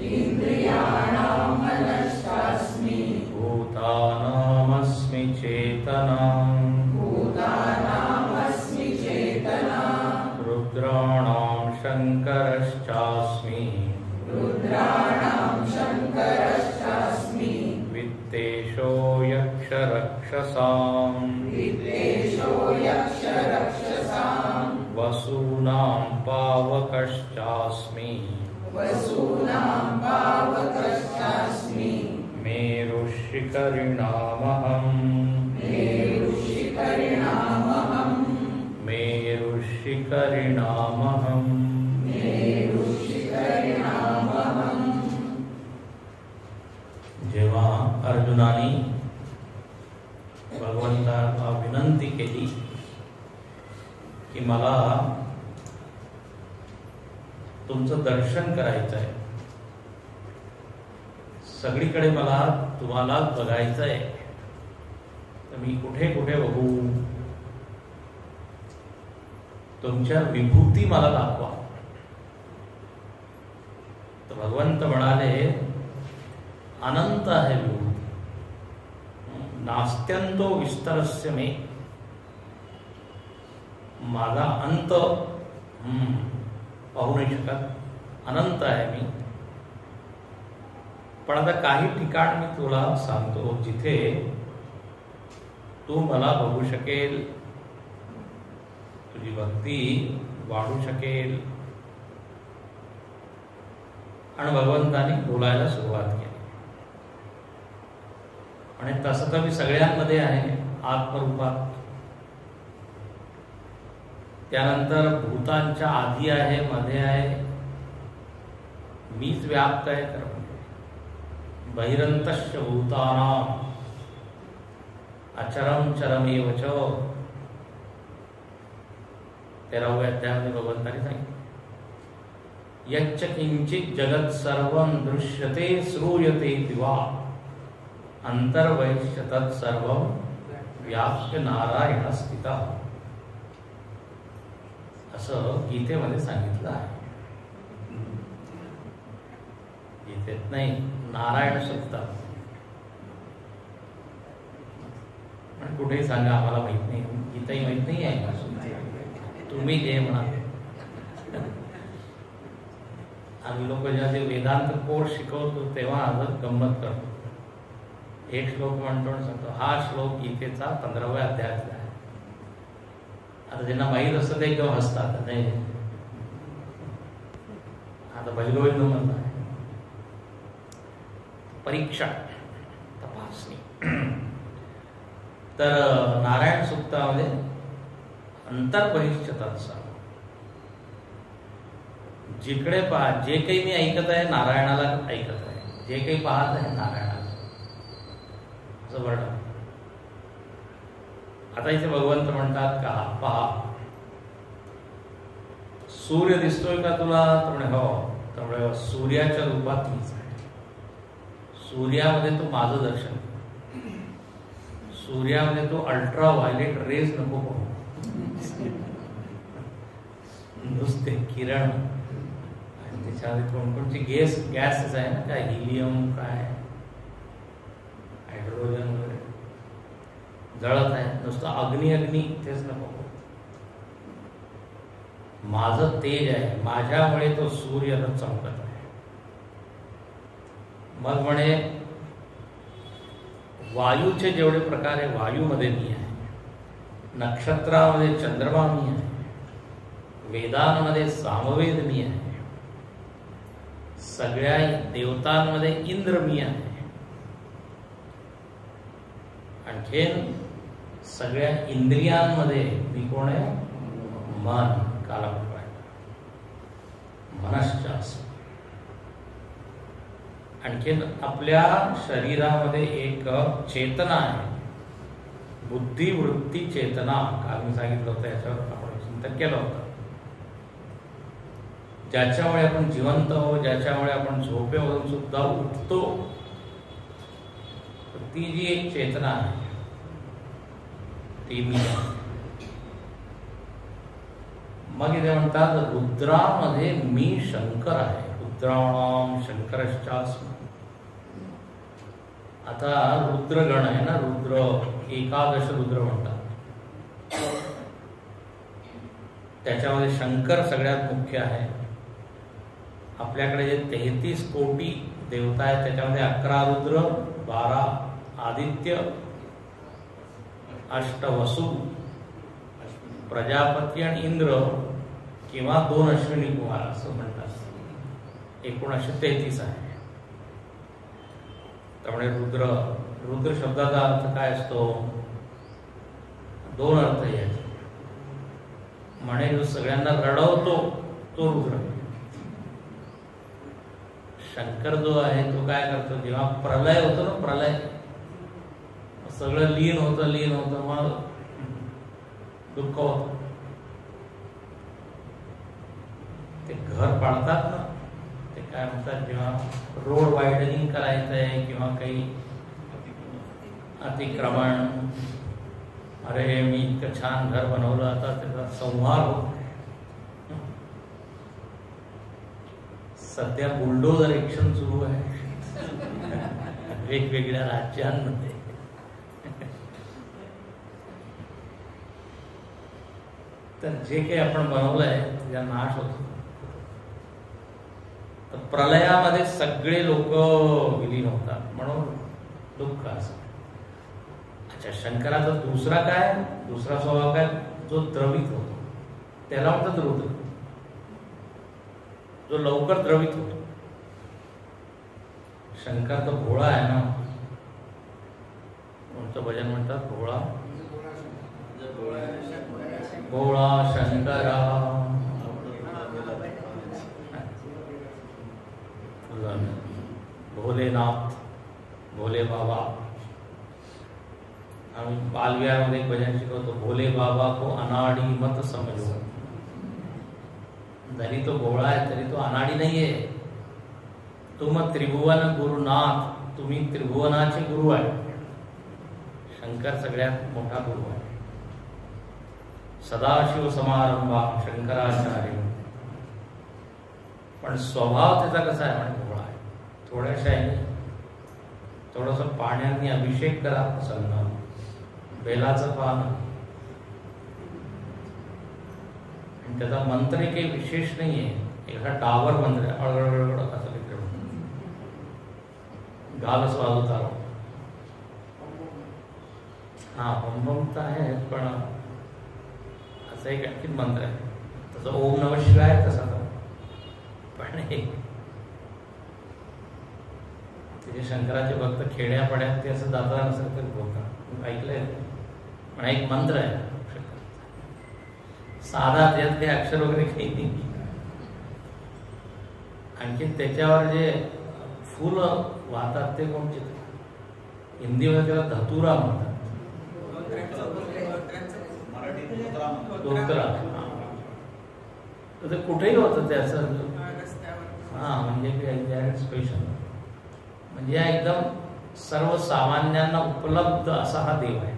इंद्रियाणां मनश्चास्मि भूतानामस्मि चेतना रुद्राणां शंकरश्चास्मि वित्तेषो यक्षरक्षसां वसूनां पावकश्चास्मि मेरुशिखरिणामहम् जेव्हा अर्जुनाने भगवंताला विनंती केली की मला तुमचं दर्शन करायचं आहे, सगळीकडे मला तुम्हाला बघायचं आहे, तर मी कुठे कुठे बघू, तुमच्या विभूती मला दाखवा. तर भगवंत म्हणाले अनंत आहे विभूती, नास्त्यंतो विस्तरस्य मे, माझा अंत पाहू नाही शकत, अनंत आहे मी. पण आता काही ठिकाण मी तुला सांगतो जिथे तू मला बघू शकेल, तुझी भक्ती वाढू शकेल. आणि भगवंताने बोलायला सुरुवात केली. आणि तसं तर मी सगळ्यांमध्ये आहे आत्मरूपात, त्यानंतर भूतांच्या आधी आहे, मध्ये आहे, मीच व्याप्त आहे. तर बहिरंतश्च भूतानां अचरम चरमेव च, 13व्या अध्यायामध्ये भगवंताने सांगितलं यच्च किंचित जगत सर्वं दृश्यते श्रूयते दिवा अंतर्वैश्य तत्सर्वं व्याप्य नारायण स्थितः, असं गीतेमध्ये सांगितलं आहे. गीतेत नाही, नारायण सुक्तात. पण कुठेही सांगा आम्हाला माहित नाही, गीताही माहित नाही आहे, तुम्ही जे म्हणा. आम्ही लोक जेव्हा ते वेदांत कोर्स शिकवतो तेव्हा गंमत करतो. एक श्लोक म्हणतो आणि सांगतो हा श्लोक गीतेचा 15व्या अध्यायातला आहे. आता ज्यांना माहीत असतं ते एकदम हसतात, नाही आता भजगोविंद म्हणत आहे. परीक्षा तपासणी. तर नारायण सूक्तामध्ये अंतर्बहिष्ठ तत्सर्व, जिकडे पहा जे काही मी ऐकत आहे नारायणाला ऐकत आहे, जे काही पाहत आहे नारायणाला, असं वर्णन. आता इथे भगवंत म्हणतात का पहा सूर्य दिसतोय का तुला, तर म्हणे हो. त्यामुळे सूर्याच्या रूपात मीच आहे. सूर्यामध्ये तू माझं दर्शन, सूर्यामध्ये तू अल्ट्रा व्हायलेट रेज नको पाहू, नुसते किरण. आणि त्याच्यामध्ये कोणकोणची गॅसेस आहे ना, काय हिलियम, काय हायड्रोजन वगैरे जळत आहे, नुसतं अग्नी अग्नी, तेच नको. माझं तेज आहे, माझ्यामुळे तो सूर्य चमकत आहे. मग म्हणे वायूचे जेवढे प्रकार आहे वायूमध्ये मी आहे, नक्षत्रामध्ये चंद्रमा मी आहे, वेदांमध्ये सामवेद मी आहे, सगळ्या देवतांमध्ये इंद्र मी आहे, आणखीन सगळ्या इंद्रियांमध्ये मी कोण आहे, मन. कालाप्रमाणे मनश्चास्मी. आणखीन आपल्या शरीरामध्ये एक चेतना आहे, बुद्धी वृत्ती चेतना. काल मी सांगितलं होतं, याच्यावर आपण चिंतन केलं होतं. ज्याच्यामुळे आपण जिवंत आहोत, ज्याच्यामुळे आपण झोपेवरून सुद्धा उठतो, ती जी एक चेतना आहे ती मी. मग इथे म्हणतात रुद्रामध्ये मी शंकर आहे. रुद्राणाम शंकरश्चास्मी. आता रुद्रगण आहे ना, रुद्र 11 रुद्र म्हणतात. त्याच्यामध्ये शंकर सगळ्यात मुख्य आहे. आपल्याकडे जे 33 कोटी देवता आहेत त्याच्यामध्ये 11 रुद्र, 12 आदित्य, 8 वसु, प्रजापती आणि इंद्र किंवा 2 अश्विनी कुमार असं म्हणतात. एकूण 33 आहे. त्यामुळे रुद्र शब्दाचा अर्थ काय असतो? 2 अर्थ याचे. म्हणे जो सगळ्यांना रडवतो तो रुद्र. शंकर जो आहे तो काय करतो? जेव्हा प्रलय होतो ना, प्रलय सगळं लीन होतं मग दुःख होतं. ते घर पाडतात ना, ते काय म्हणतात, जेव्हा रोड वायडनिंग करायचं आहे किंवा काही अतिक्रमण, अरे मी इतकं छान घर बनवलं, आता त्याचा संहार होत. सध्या बुलडोझर ऍक्शन सुरू आहे वेगवेगळ्या राज्यांमध्ये. तर जे काही आपण बनवलंय त्याचा नाश होतो. तर प्रलयामध्ये सगळे लोक विलीन होतात म्हणून दुःख असं. अच्छा, शंकराचा दुसरा स्वभाव काय? जो द्रवित होतो त्याला म्हणतात रुद्र. जो लवकर द्रवित होतो. शंकर तर भोळा आहे ना. कोणतं भजन म्हणतात? भोळा शंकरा. भोलेनाथ, भोले बाबा. आम्ही बालविहारमध्ये एक भजन शिकवतो, भोले बाबा को अनाड़ी मत समजो. जरी तो भोळा आहे तरी तो अनाडी नाहीये. तुम त्रिभुवन गुरुनाथ, तुम्ही त्रिभुवनाचे गुरु आहे. शंकर सगळ्यात मोठा गुरु आहे. सदाशिव समारंभा शंकराचार्य. पण स्वभाव त्याचा कसा आहे? म्हणजे भोळा आहे. थोड्याशा थोडस पाण्याने अभिषेक करा प्रसन्न. बेलाचं पान. त्याचा मंत्र काही विशेष नाहीये. एखादा डावर मंत्र आहे, असं गालच वाजवत आलो. हा बम तर आहे, पण असं एक आणखी मंत्र आहे. तसं ओम नमः शिवाय तसा पण एक तिथे शंकराचे भक्त खेड्यापाड्यात ते असं जाता नसेल तर बोलतात, ऐकलंय. पण एक मंत्र आहे साधा, त्यात काही अक्षर वगैरे काही नाही. आणखी त्याच्यावर जे फुल वाहतात ते कोणते? हिंदीमध्ये त्याला धतुरा म्हणतात. धोत्रा. तर ते कुठेही होतं ते असं. हा म्हणजे स्पेशल. म्हणजे हा एकदम सर्वसामान्यांना उपलब्ध असा हा देव आहे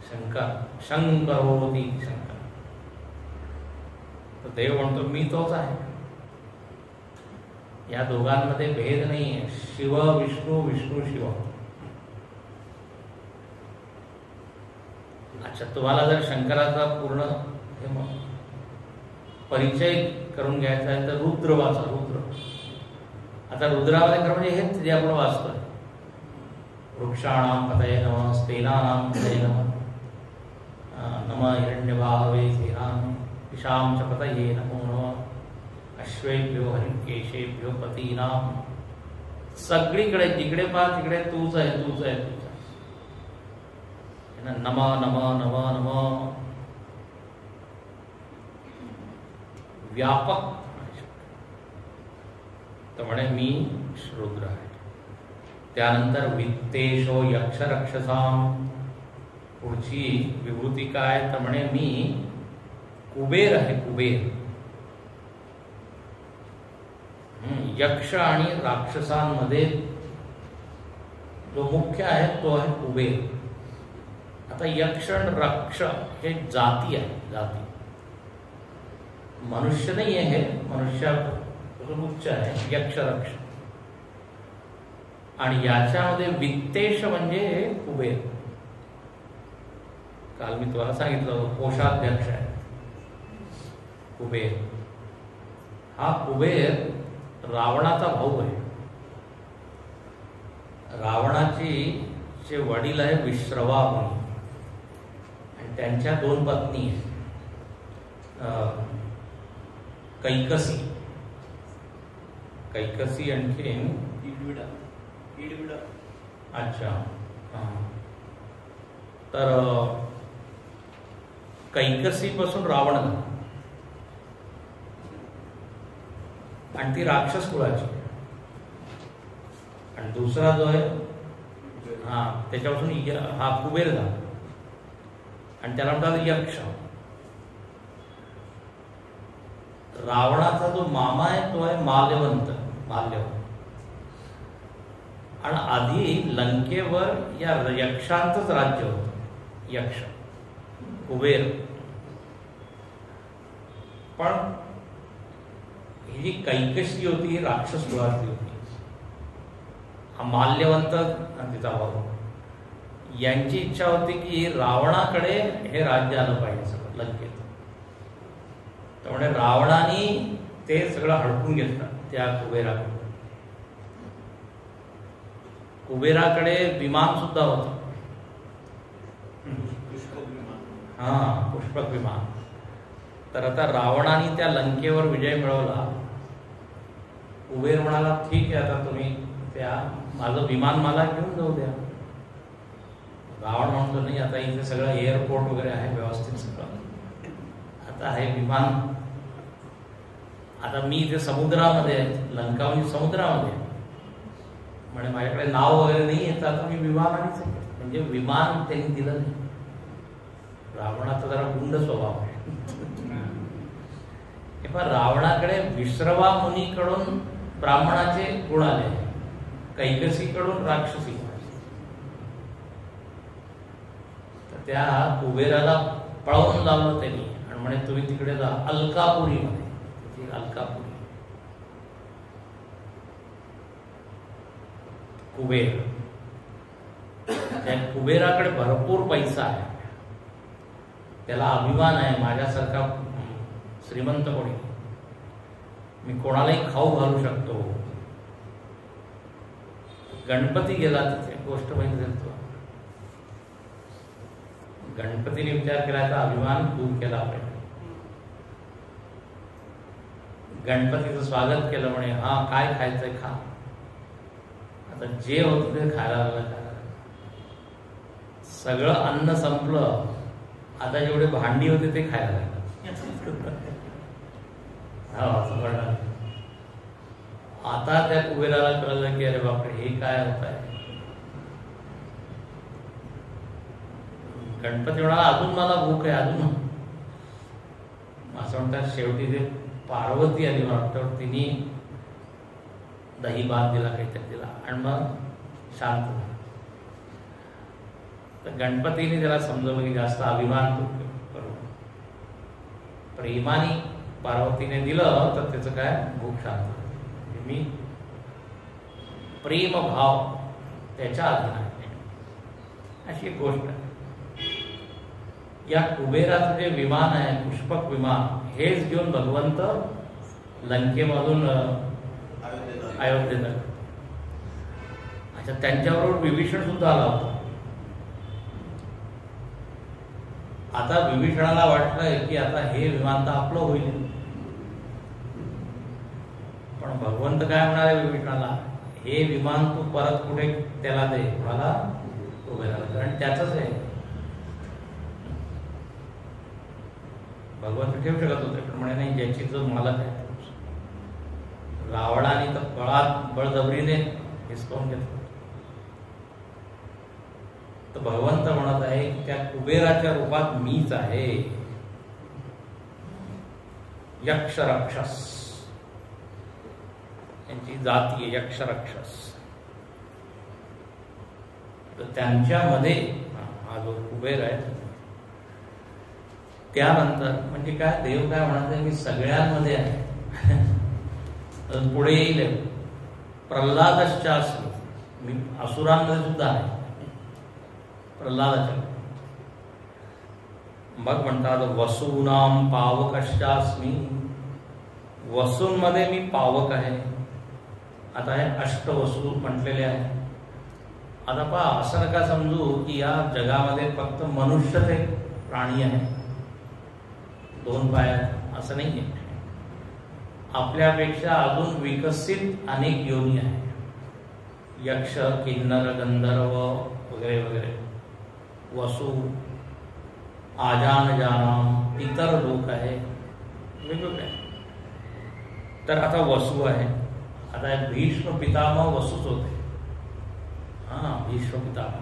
शंकर. शंकर होती शंकर. तर देव म्हणतो मी तोच आहे. या दोघांमध्ये भेद नाहीये. शिव विष्णू, विष्णू शिव. अच्छा, तुम्हाला जर शंकराचा पूर्ण परिचय करून घ्यायचा आहे तर रुद्र वाचा. रुद्र. आता रुद्रामध्ये खरं म्हणजे हेच जे आपण वाचतोय. वृक्षाणाम पतये नमः, स्तेनानाम पतये नमः, नमः हिरण्यबाहवे सेनाम दिशां च पतये नमो नमः, अश्वेभ्यो हरिकेशेभ्यो पतीनाम. सगळीकडे जिकडे पाहा तिकडे तूच आहे, तूच आहे, तूच आहे. नमः नमः नमः नमः. व्यापक. तर म्हणे मी रुद्र आहे. त्यानंतर वित्तेशो यक्ष रक्षसाम. पुढची विभूती काय? तर म्हणे मी कुबेर आहे. कुबेर. यक्ष आणि राक्षसांमध्ये जो मुख्य आहे तो आहे कुबेर. आता यक्ष आणि रक्ष हे जाती आहे, जाती. मनुष्य नाही आहे, हे मनुष्यापासून उच्च आहे यक्ष रक्ष. आणि याच्यामध्ये वित्तेश म्हणजे कुबेर. काल मी तुम्हाला सांगितलं कोषाध्यक्ष आहे कुबेर. हा कुबेर रावणाचा भाऊ आहे. रावणाची जे वडील आहे विश्रवा मुनी, आणि त्यांच्या 2 पत्नी आहेत, कैकसी, कैकसी आणखीन अच्छा. तर कैकसी पासून रावण झाला, आणि ती राक्षस कुळाची. आणि दुसरा जो आहे त्याच्यापासून हा कुबेर झाला, आणि त्याला म्हणतात यक्ष. रावणाचा जो मामा आहे तो आहे माल्यवंत, माल्यवंत. आणि आधी लंकेवर या यक्षांचंच राज्य होतं, यक्ष कुबेर. पण ही जी कैकसी होती ही राक्षस कुळातली होती. हा माल्यवंत तिचा भाऊ, यांची इच्छा होती की रावणाकडे हे राज्य आलं पाहिजे सगळं लंकेत. त्यामुळे रावणाने ते सगळं हडपून घेतलं त्या कुबेराकडे. कुबेराकडे विमान सुद्धा होतं, पुष्पक विमान. तर आता रावणाने त्या लंकेवर विजय मिळवला. कुबेर म्हणाला ठीक आहे, आता तुम्ही त्या माझं विमान मला घेऊन जाऊ द्या. रावण म्हणतो नाही, आता इथे सगळं एअरपोर्ट वगैरे आहे व्यवस्थित सगळं, आता हे विमान, आता मी इथे समुद्रामध्ये आहे, लंका म्हणजे समुद्रामध्ये, म्हणजे माझ्याकडे नाव वगैरे नाही येत, आता मी विमानानेच आहे. म्हणजे विमान त्यांनी दिलं नाही. रावणाचा जरा गुंड स्वभाव आहे. पण रावणाकडे विश्रवा मुनीकडून ब्राह्मणाचे गुण आले, कैकसीकडून राक्षसी. तर त्या कुबेराला पळवून लावलं त्यांनी, आणि म्हणे तुम्ही तिकडे जा अलकापुरी मध्ये. अलकापुरी कुबेर, त्या कुबेराकडे भरपूर पैसा आहे, त्याला अभिमान आहे माझ्यासारखा श्रीमंत कोणी, मी कोणालाही खाऊ घालू शकतो. गणपती गेला तिथे, गोष्ट माहिती झाली. गणपतीने विचार केला तर अभिमान दूर केला पाहिजे. गणपतीचं स्वागत केलं, म्हणे हा काय खायचंय खा. आता जे होतं ते खायला लागलं. सगळं अन्न संपलं, आता जेवढे भांडी होते ते खायला लागलं. आता त्या कुबेराला कळलं की अरे बापरे हे काय होत आहे. गणपती म्हणाला अजून मला भूक आहे, अजून. असं म्हणतात शेवटी ते पार्वती आली वाटतं, तिने दही भात दिला, काहीतरी दिला, आणि मग शांत झाला. तर गणपतीने त्याला समजवलं की जास्त अभिमान करू. प्रेमाने पार्वतीने दिलं तर त्याचं काय भूक शांत. मी प्रेम भाव त्याच्या अधीन आहे, अशी एक गोष्ट आहे. या कुबेराचं जे विमान आहे, पुष्पक विमान, हेच घेऊन भगवंत लंकेमधून अयोध्येत. अच्छा, त्यांच्याबरोबर विभीषण सुद्धा आला होता. आता विभीषणाला वाटलं की आता हे विमान तर आपलं होईल. पण भगवंत काय म्हणाले विभीषणाला, हे विमान तू परत कुठे त्याला दे, मला कुबेराला, कारण त्याचंच आहे. भगवंत ठेवू शकत होते, पण म्हणे नाही, ज्याची जो मालक आहे. रावणाने तर बळजबरीने हिसकावून घेतलं. तर भगवंत म्हणत आहे की त्या कुबेराच्या रूपात मीच आहे, यक्ष राक्षस, यांची जाती आहे यक्ष राक्षस. तर त्यांच्यामध्ये हा जो कुबेर आहे. त्यानंतर म्हणजे काय, देव काय म्हणत मी सगळ्यांमध्ये आहे. पुढे येईल प्रल्हादश्चास्मी, मी असुरांमध्ये सुद्धा आहे प्रल्हादाच्या. मग म्हणतात वसूनाम पावकश्चास्मी, वसूंमध्ये मी पावक आहे. आता हे अष्टवसू म्हटलेले आहे. आता पहा, असं नका समजू की या जगामध्ये फक्त मनुष्यच एक प्राणी आहे 2 पायात, असं नाही आहे. आपल्यापेक्षा अजून विकसित अनेक योनी आहे. यक्ष, किन्नर, गंधर्व वगैरे वगैरे, वसू, आजान जानाम, इतर लोक आहे वेगवेगळे. तर आता वसू आहे. आता भीष्म पितामह वसूच होते. भीष्म पितामह.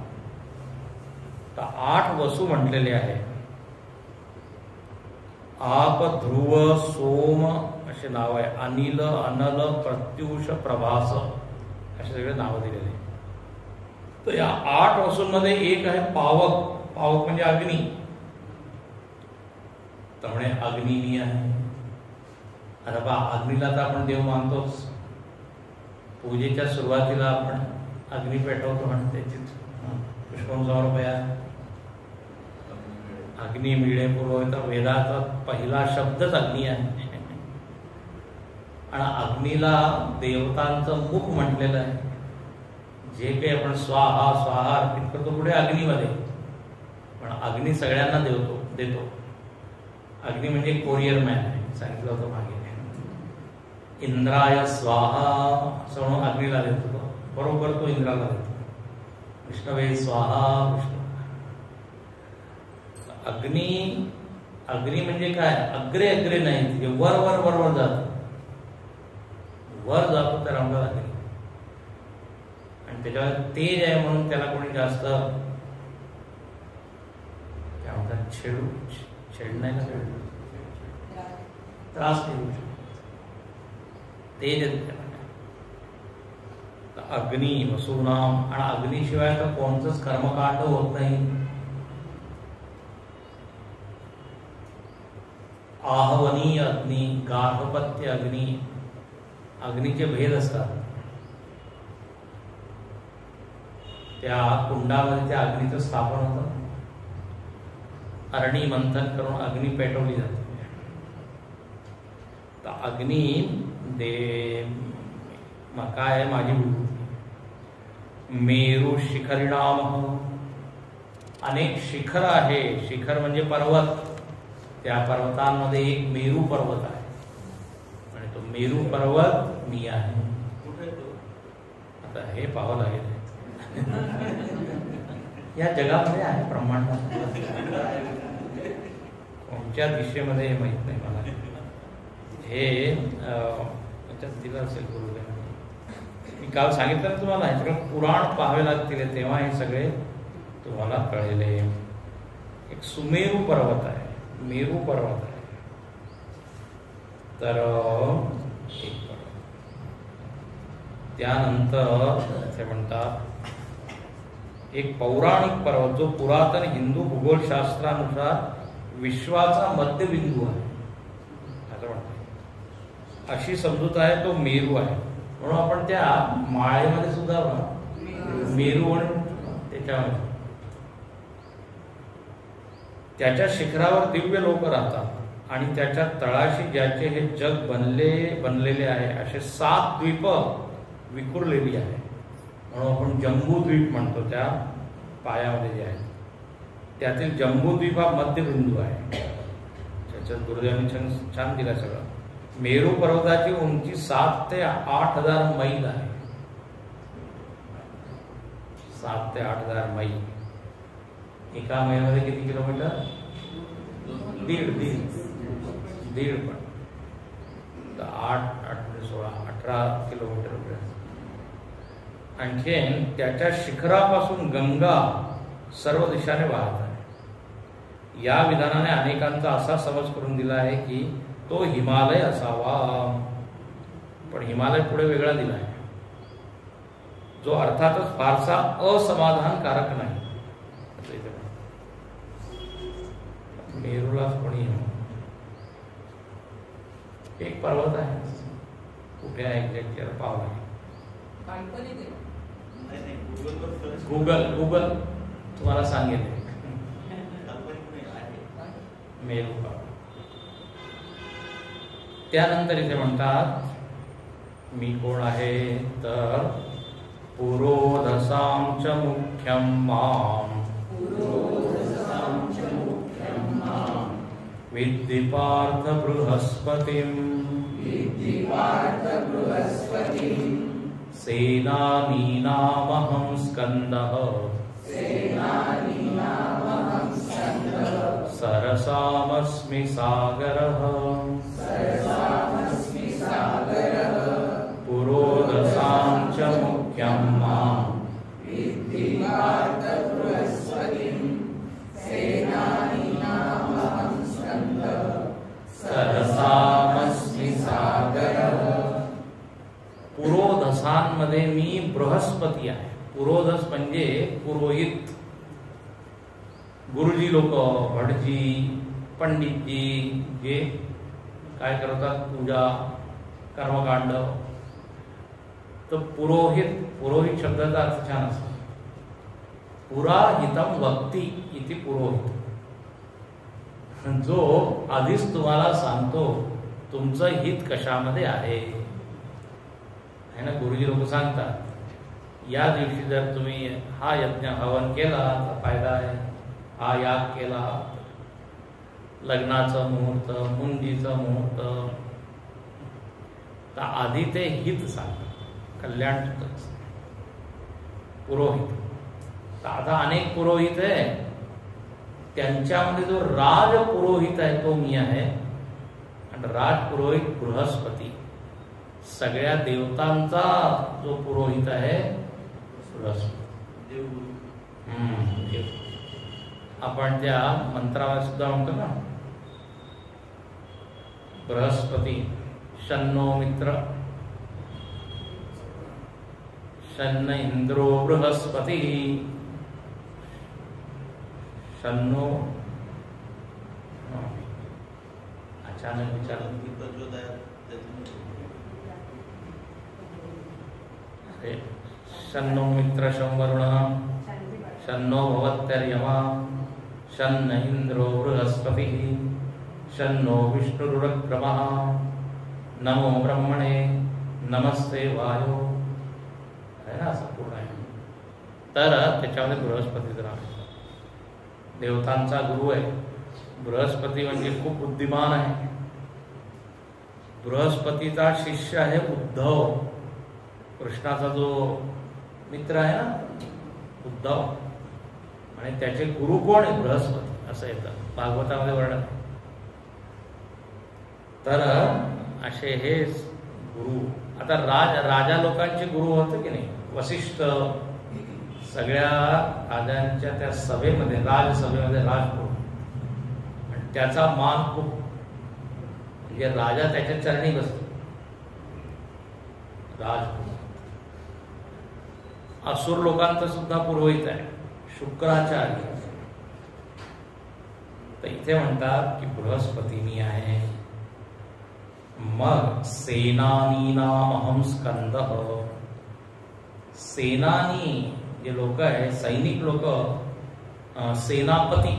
तर 8 वसू म्हटलेले आहे. आप, ध्रुव, सोम असे नाव आहे. अनिल, अनल, प्रत्युष, प्रभास असे सगळे नावं दिलेले. तर या 8 वसूंमध्ये एक आहे पावक. पावक म्हणजे अग्नी. त्यामुळे अग्नी मी आहे. आता बा, अग्नीला तर आपण देव मानतोच. पूजेच्या सुरुवातीला आपण अग्नी पेटवतो म्हणते. पुष्पसमर्पया अग्नी मिळे पुरोहित. वेदाचा पहिला शब्दच अग्नी आहे. आणि अग्नीला देवतांचं मुख म्हटलेलं आहे. जे काही आपण स्वाहा स्वाहा अर्पित करतो पुढे अग्नीमध्ये, पण अग्नी सगळ्यांना देतो. अग्नी म्हणजे कोरियर मॅन आहे, सांगितलं होतं मागे. इंद्राय स्वाहा असं म्हणून अग्नीला देतो. बरोबर तो इंद्राला देतो. विष्णवे स्वाहा, विष्णू. अग्नी म्हणजे काय, अग्रे अग्रे नाही, ते वर वर वर वर जातो. वर जातो तर आम्हाला अग्नी. आणि त्याच्यावर तेज आहे म्हणून त्याला कोणी जास्त काय म्हणतात, छेड नाही ना, त्रास देऊ शकतो. तेज त्याला. अग्नी वसूनाम. आणि अग्नीशिवाय तर कोणतंच कर्मकांड होत नाही. आहवनीय अग्नी, गार्हपत्य अग्नी. अग्नीचे भेद असतात. त्या कुंडामध्ये त्या अग्नीचं स्थापन होतं. अरणी मंथन करून अग्नी पेटवली जाते. तर अग्नी काय आहे, माझी मेरू शिखरिणाम. अनेक शिखर आहे. शिखर म्हणजे पर्वत. त्या पर्वतांमध्ये एक मेरू पर्वत आहे. आणि तो मेरू पर्वत मी आहे. आता हे पाहावं लागेल. या जगामध्ये आहे ब्रह्मांडात. कोणत्या दिशेमध्ये हे माहित नाही मला. हे दिलं असेल गुरुदेवांनी. मी काल सांगितलं ना तुम्हाला, हे सगळं पुराण पाहावे लागतील तेव्हा हे सगळे तुम्हाला कळले. एक सुमेरू पर्वत आहे, मेरू पर्वत आहे. तर त्यानंतर ते म्हणतात एक पौराणिक पर्वत जो पुरातन हिंदू भूगोलशास्त्रानुसार विश्वाचा मध्यबिंदू आहे असं म्हणतात. अशी समजूत आहे तो मेरू आहे. म्हणून आपण त्या माळेमध्ये सुद्धा मेरू म्हणून त्याच्यामध्ये त्याच्या शिखरावर दिव्य लोक राहतात. आणि त्याच्या तळाशी ज्याचे हे जग बनलेले आहे असे 7 द्वीप विखुरलेली आहे. म्हणून आपण जम्बूद्वीप म्हणतो. त्या पायामध्ये जे आहे त्यातील जम्बूद्वीप हा मध्यबिंदू आहे. त्याच्यात गुरुदेवांनी छान दिला सगळं. मेरू पर्वताची उंची 7 ते 8,000 मैल आहे. 7 ते 8,000 मैल. एका मैलामध्ये किती किलोमीटर? दीड पण 8 16 18 किलोमीटर. आणखीन त्याच्या शिखरापासून गंगा सर्व दिशाने वाहत आहे. या विधानाने अनेकांचा असा समज करून दिला आहे की तो हिमालय असावा. पण हिमालय पुढे वेगळा दिला आहे, जो अर्थातच फारसा असमाधानकारक नाही. पंढरपूरलाच कोणी एक पर्वत आहे, कुठे आहे एक्झॅक्ट पाव आहे. गुगल तुम्हाला सांगेल. मेरू पर्वत. त्यानंतर इथे म्हणतात मी कोण आहे तर पुरोधसां च मुख्यं मां विद्धि पार्थ बृहस्पतिं सेनानीनामहं स्कन्दः सरसामस्मि सागरः पुरोधसां च मुख्यं मां विद्धि पार्थ बृहस्पतिं सेनानीनामहं स्कन्दः सरसामस्मि सागरः. पुरोधसांमध्ये मी बृहस्पती आहे. पुरोधस म्हणजे पुरोहित, गुरुजी लोक, भटजी, पंडितजी जे काय करतात पूजा कर्मकांड. तर पुरोहित शब्दाचा अर्थ छान असतो. पुराहितम वक्ती इति पुरोहित, जो आधीच तुम्हाला सांगतो तुमचं हित कशामध्ये आहे ना. गुरुजी लोक सांगतात या दिवशी जर तुम्ही हा यज्ञ हवन केला तर फायदा आहे, हा याग केला, लग्नाचं मुहूर्त, मुंजीचं मुहूर्त, तर आधी ते हित सांगतात, कल्याण पुरोहित. तर आता अनेक पुरोहित आहे, त्यांच्यामध्ये जो राज पुरोहित आहे तो मी आहे. आणि राज पुरोहित बृहस्पती, सगळ्या देवतांचा जो पुरोहित आहे बृहस्पती. देव. आपण त्या मंत्राला सुद्धा म्हणतो ना, बृहस्पती शन्नो मित्र शन्न इंद्रो बृहस्पती शन्नो. अचानक विचार शन्नो मित्र शंवरुण शन्नो भवत्यर्यमा शन्न इंद्रो बृहस्पति शन्नो विष्णुरुक्रमः नमो ब्रह्मणे नमस्ते वायो. आहे ना, असं पूर्ण आहे. तर त्याच्यामध्ये बृहस्पतीचं नाव आहे. देवतांचा गुरु आहे बृहस्पती, म्हणजे खूप बुद्धिमान आहे. बृहस्पतीचा शिष्य आहे उद्धव, कृष्णाचा जो मित्र आहे ना उद्धव, आणि त्याचे गुरु कोण आहे बृहस्पती, असं येतं भागवतामध्ये वर्णन. तर असे हे गुरु. आता राजा लोकांचे गुरु होते की नाही, वसिष्ठ, सगळ्या राजांच्या त्या सभेमध्ये, राजसभेमध्ये राजगुरु, आणि त्याचा मान खूप, म्हणजे राजा त्याच्या चरणी बसतो. राजगुरु. असुर लोकांचा सुद्धा पुरोहित आहे शुक्राचार्य. तर इथे म्हणतात की बृहस्पती मी आहे. मग सेनानीनामहं स्कंदः. सेनानी जे लोक आहे, सैनिक लोक, सेनापती,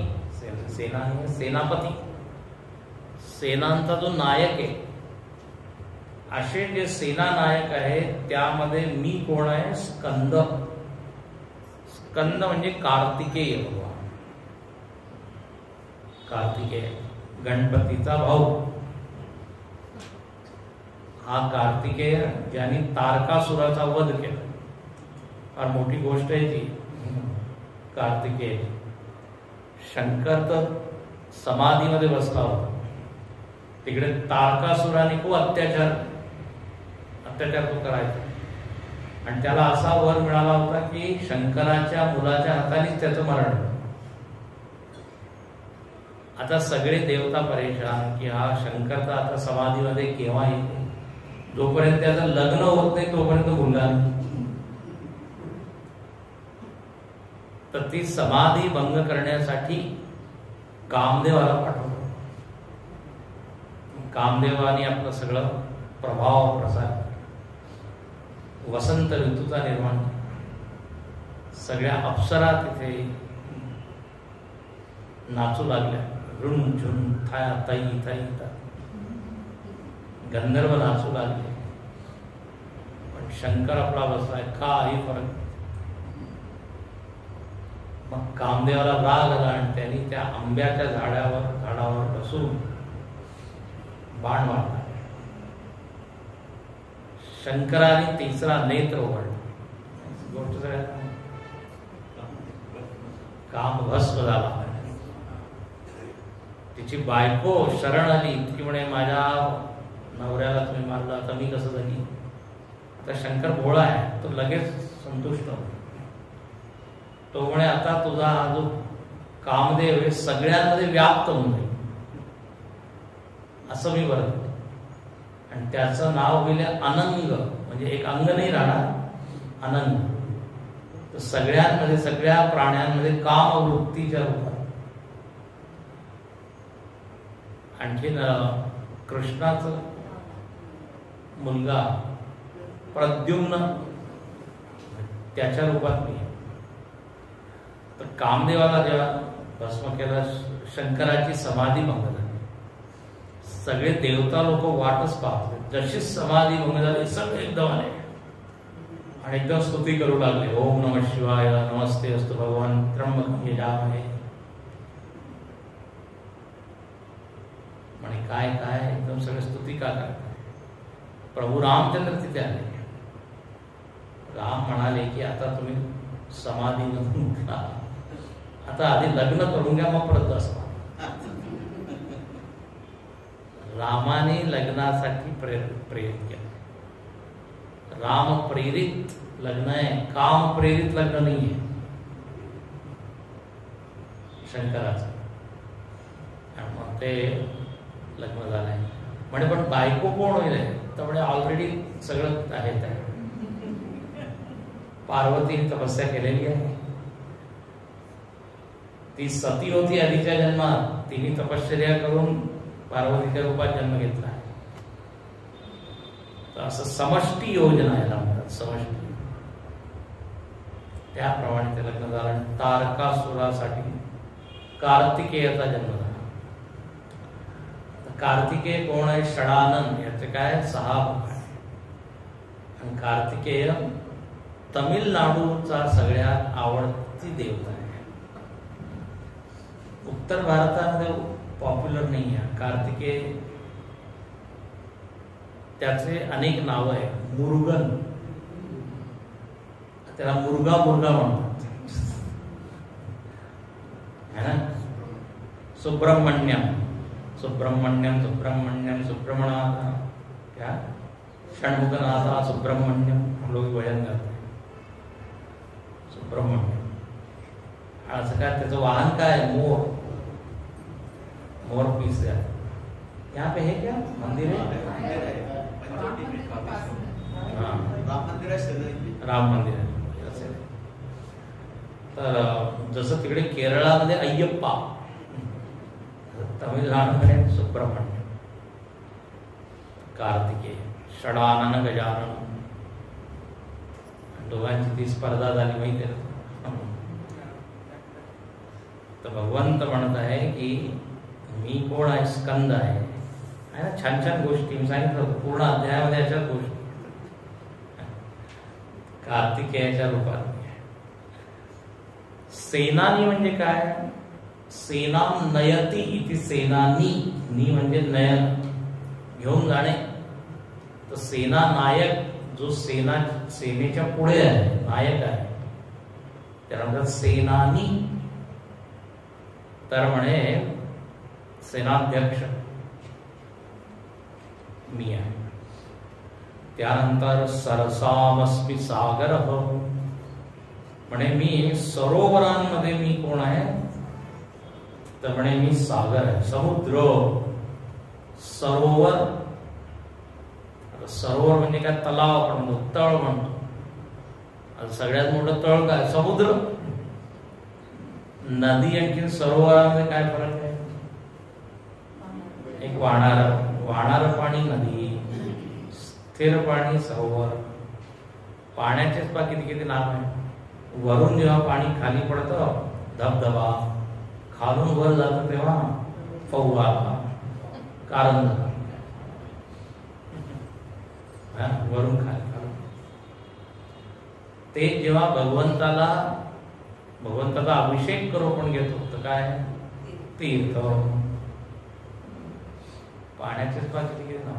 सेनापती, सेनांचा जो नायक आहे, असे जे सेना नायक आहेत त्यामध्ये मी कोण आहे, स्कंद. स्कंद म्हणजे कार्तिकेय भगवान. कार्तिकेय गणपतीचा भाऊ. हा कार्तिकेय ज्यांनी तारकासुराचा वध केला, फार मोठी गोष्ट आहे ती. कार्तिकेय शंकर तर समाधीमध्ये बसला होता, तिकडे तारकासुराने खूप अत्याचार तो करायचा, आणि त्याला असा वर मिळाला होता की शंकराच्या मुलाच्या हातानेच त्याचं मरण. आता सगळे देवता परेशान की हा शंकर तर आता समाधीमध्ये केव्हा येतो, जोपर्यंत त्याचं लग्न होत नाही तोपर्यंत मुलगा नाही. तर ती समाधी भंग करण्यासाठी कामदेवाला पाठवलं. कामदेवाने आपलं सगळं प्रभाव प्रसार, वसंत ऋतूचा निर्माण, सगळ्या अप्सरा तिथे नाचू लागल्या, रुण झुन थाया तई तई ता, गंधर्व नाचू लागले. पण शंकर आपला बसलाय, काही फरक. मग कामदेवाला राग आला आणि त्यांनी त्या आंब्याच्या झाडावर बसून बाण मारला. शंकराने तिसरा नेत्र उघडला. गोष्ट सगळ्यात काम भस्म झाला. तिची बायको शरण आली, ती म्हणे माझ्या नवऱ्याला तुम्ही मारला, आता मी कसं झाली. आता शंकर भोळा आहे, तो लगेच संतुष्ट होतो. तो म्हणे आता तुझा हा जो कामदेव हे सगळ्यांमध्ये व्याप्त होऊन जाईल असं मी बरं. आणि त्याचं नाव होईल अनंग, म्हणजे एक अंग नाही राहणार, अनंग. तर सगळ्यांमध्ये, सगळ्या प्राण्यांमध्ये कामवृत्तीच्या रूपात. आणखीन कृष्णाचं मुलगा प्रद्युम्न त्याच्या रूपात मी. तर कामदेवाला जेव्हा भस्म केलं, शंकराची समाधी भंग झाली. सगळे देवता लोक वाटच पाहत, जशी समाधी भंग झाली सगळे एकदम आले आणि एकदम स्तुती करू लागले. ओम नमः शिवाय, नमस्ते अस्तु भगवान त्र्यंबकं यजामहे. म्हणे काय काय एकदम सगळे स्तुती का करतात. प्रभू रामचंद्र तिथे आले. राम म्हणाले की आता तुम्ही समाधीमधून उठला, आता आधी लग्न करून घ्या, मग परत असं. रामाने लग्नासाठी प्रेरित केलं. राम प्रेरित लग्न आहे, काम प्रेरित लग्न नाहीये शंकराचं. आणि मग ते लग्न झालंय. म्हणे पण बायको कोण होईल. तर म्हणे ऑलरेडी सगळं आहे. पार्वतीने तपस्या केलेली आहे. ती सती होती आधीच्या जन्मात, तिने तपश्चर्या करून पार्वतीच्या रूपात जन्म घेतला. तर असं समष्टी योजना आहे म्हणतात, समष्टी. त्याप्रमाणे ते लग्न झालं. तारकासुरासाठी कार्तिकेयाचा जन्म झाला. कार्तिकेय कोण आहे. षडानन याचे काय 6 मुख आहे. आणि कार्तिकेय तमिळनाडूचा सगळ्यात आवडती देवता आहे. उत्तर भारतामध्ये पॉप्युलर नाही आहे कार्तिकेय. त्याचे अनेक नाव आहे. मुरुगन, त्याला मुर्गा म्हणतात है ना. सुब्रमण्यम सुब्रमणाथ, क्या षणमुखनाथा सुब्रमण्यम, हम लोग भजन गाते हैं सुब्रमण्यम. असं काय त्याचं वाहन काय. मोर पीस है. यहाँ पे है क्या मंदिर है. हाँ राम मंदिर आहे. तर जसं तिकडे केरळामध्ये अय्यप्पा, तमिळनाडूमध्ये सुब्रमण्य, कार्तिकेय, षडानन गजानन. दोघांची ती स्पर्धा झाली माहिती आहे. तर भगवंत म्हणत आहे की मी कोण आहे. स्कंद आहे ना. छान छान गोष्टी मी सांगितलं होतं पूर्ण अध्यायामध्ये. याच्या गोष्टी कार्तिकेयाच्या रूपात. सेनानी म्हणजे काय. सेनाम नयती इति सेनानी. नी म्हणजे नयन, घेऊन जाणे. तर सेना नायक, जो सेनेच्या पुढे आहे, नायक आहे, त्याला म्हणतात सेनानी. तर म्हणे सेनाध्यक्ष मी आहे. त्यानंतर सरसामस्मी सागर, म्हणे मी सरोवरांमध्ये मी कोण आहे. तर म्हणे मी सागर आहे, समुद्र. सरोवर, सरोवर म्हणजे काय. तलाव आपण म्हणतो, तळ म्हणतो. सगळ्यात मोठं तळ काय. समुद्र. नदी आणखी सरोवरामध्ये काय फरक आहे. एक वाहणारा वाहणारं पाणी नदी, स्थिर पाणी सरोवर. पाण्याचेच पहा किती किती नाव आहे. वरून जेव्हा पाणी खाली पडतं धबधबा, खालून वर जातं तेव्हा फौवारा, कारंजा. वरून खाली खालून. ते जेव्हा भगवंताचा अभिषेक करू पण घेतो तर काय तीर्थ. पाण्याचेच पहा किती किती नाव.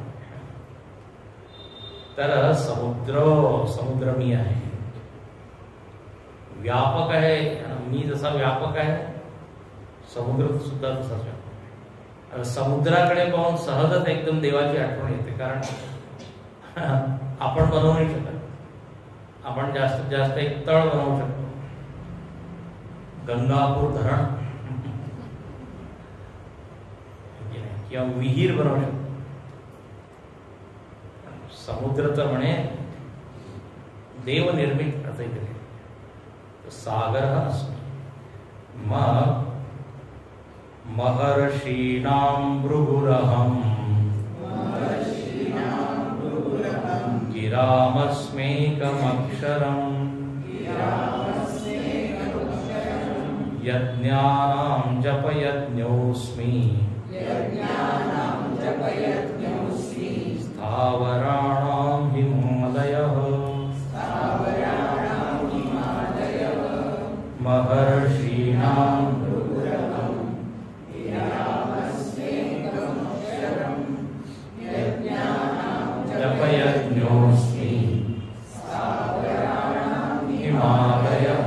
तर समुद्र मी आहे, व्यापक आहे. मी जसा व्यापक आहे समुद्र सुद्धा तसाच व्यापक. समुद्राकडे पाहून सहजच एकदम देवाची आठवण येते. कारण आपण बनवू नाही शकत. आपण जास्तीत जास्त एक तळ बनवू शकतो, गंगापूर धरण किंवा विहीर बनवू शकतो. समुद्र तर म्हणे देवनिर्मित असं इथे सागर अस्मि. मग महर्षीणां भृगुरहं गिरामस्मेकमक्षरम् यज्ञानां जपयज्ञोऽस्मि स्थावराणां हिमालयः महर्षीणां जपयज्ञोऽस्मि हिमालयः.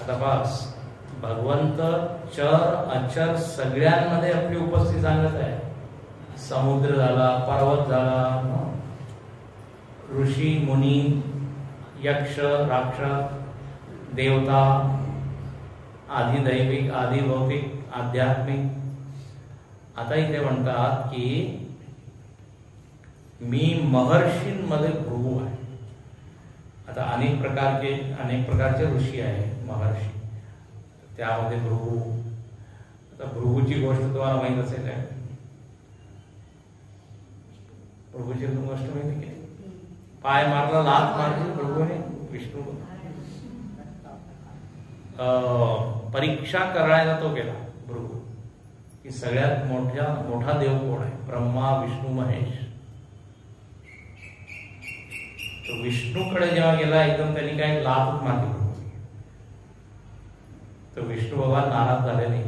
आता बस भगवंत चर अचर सगळ्यांमध्ये आपली उपस्थिती सांगत आहे. समुद्र झाला, पर्वत झाला, ऋषी मुनी, यक्ष राक्षस, देवता, आधिदैविक, आधिभौतिक, आध्यात्मिक. आता इथे म्हणतात की मी महर्षींमध्ये भृगू आहे. आता अनेक प्रकारचे ऋषी आहे महर्षी, त्यामध्ये भृगू. आता भृगूची गोष्ट तुम्हाला माहित असेल काय? भृगूची गोष्ट माहिती की पाय मारला, लात मारली भृगूने विष्णू. परीक्षा करायला तो गेला भृगू की सगळ्यात मोठा देव कोण आहे? ब्रह्मा विष्णू महेश. तो विष्णूकडे जेव्हा गेला एकदम त्यांनी काय लात मारली. तर विष्णू बाबा नाराज झाले नाही,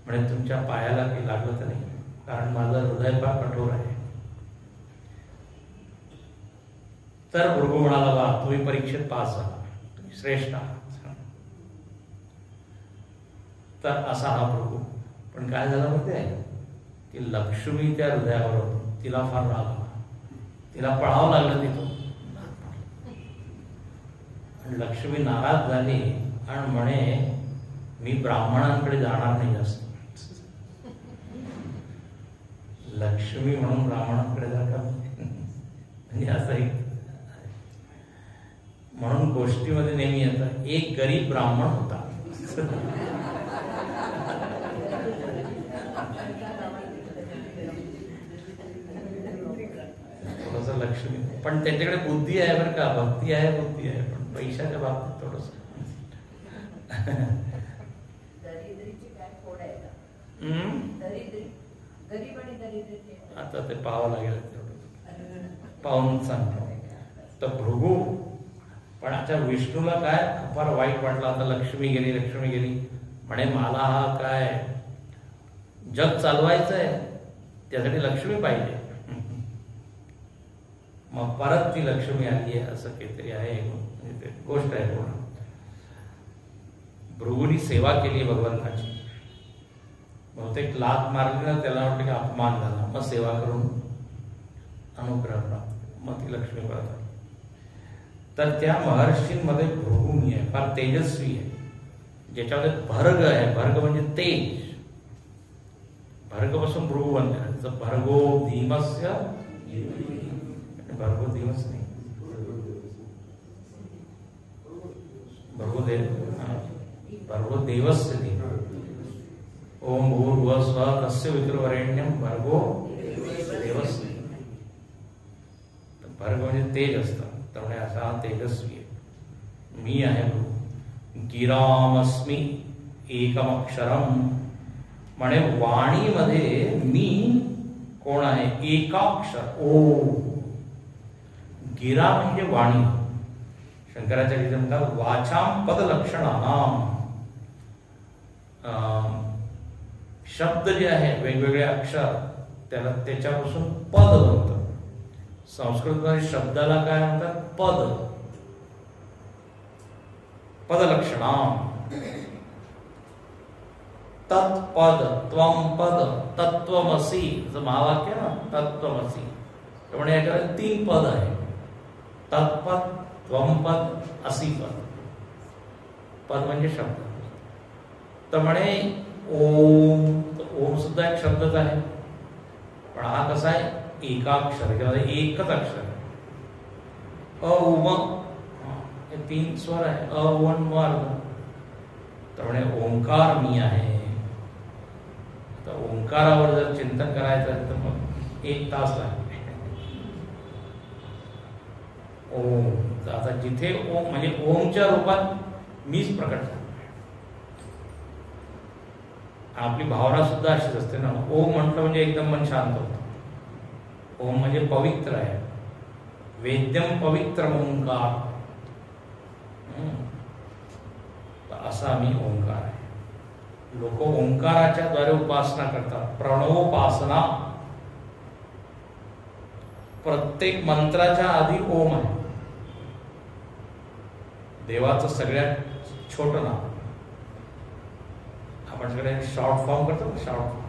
म्हणजे तुमच्या पायाला काही लागलं तर नाही, कारण माझं हृदय फार कठोर आहे. तर भृगू म्हणाला, बा तुम्ही परीक्षेत पास झाला, तुम्ही श्रेष्ठ आहात. तर असा हा भृगू. पण काय झालं माहिती आहे की लक्ष्मी त्या हृदयावर होती. तिला फार राग आला, तिला पळावं लागलं तिथून. लक्ष्मी नाराज झाली आणि म्हणे मी ब्राह्मणांकडे जाणार नाही जास्त. लक्ष्मी म्हणून ब्राह्मणांकडे जाणार म्हणजे असंही. म्हणून गोष्टीमध्ये नेहमी येतं एक गरीब ब्राह्मण होता. थोडस लक्ष्मी, पण त्याच्याकडे बुद्धी आहे बरं का, भक्ती आहे, बुद्धी आहे, पण पैशाच्या बाबतीत थोडस. आता ते पाहावं लागेल, तेवढं पाहून सांगतो. तर भृगू, पण आता विष्णूला काय फार वाईट वाटलं. आता लक्ष्मी गेली म्हणे मला हा काय जग चालवायचं आहे, त्यासाठी लक्ष्मी पाहिजे. मग परत ती लक्ष्मी आली आहे असं काहीतरी आहे, म्हणजे गोष्ट आहे पूर्ण. भृगूनी सेवा केली भगवंताची. बहुतेक लात मारली ना, त्याला वाटतं की अपमान झाला, मग सेवा करून अनुग्रह प्राप्त, मग ती लक्ष्मी परत आली. तर त्या महर्षींमध्ये भृगू मी आहे, फार तेजस्वी आहे, ज्याच्यामध्ये भर्ग आहे. भर्ग म्हणजे तेज. भर्गपासून भृगू बनले. भर्गो धीमस्य, भर्गो धीमस नाही, भर्गो देवस्य धीम. ओम भूर्भुवः स्वः तस्य वितुर्वरेण्यं भर्गो देवस्य धीमहि. भर्ग म्हणजे तेज असतं, त्यामुळे असा तेजस्वी आहे. मी आहे गुरु. गिरामस्मी एकमक्षरम, म्हणे वाणीमध्ये मी कोण आहे? एकाक्षर ओम. गिरा म्हणजे वाणी. शंकराचार्य म्हणतात वाचाम पदलक्षणानाम. शब्द जे आहे वेगवेगळे अक्षर त्याला त्याच्यापासून पद बनतं. संस्कृतमध्ये शब्दाला काय म्हणतात? पद. पदलक्षणाम. तत्पद त्वम पद तत्वमसी, असं महावाक्य ना, तत्वमसी. त्यामुळे याच्याकडे 3 पद आहे. तत्पद, त्वमपद, असी पद. पद म्हणजे शब्द. तर म्हणे ओम. ओम सुद्धा एक शब्दच आहे, पण हा कसा आहे? एकाक्षर किंवा एकच अक्षर. अ उम, हे 3 स्वर आहे. अ उम वर्ग. तर म्हणे ओंकार मी आहे. तर ओंकारावर जर चिंतन करायचं तर मग 1 तास लागेल. ओम. तर आता जिथे ओम म्हणजे ओमच्या रूपात मीच प्रकट झालो. आपली भावना सुद्धा अशीच असते ना. ओम म्हटलं म्हणजे एकदम मन शांत होतं. ओम म्हणजे पवित्र आहे. वेद्यम पवित्र ओंकार. असा मी ओंकार आहे. लोक ओंकाराच्या द्वारे उपासना करतात. प्रणवोपासना. प्रत्येक मंत्राच्या आधी ओम आहे. देवाचं सगळ्यात छोटं नाव. आपण सगळे शॉर्ट फॉर्म करतो ना. शॉर्ट फॉर्म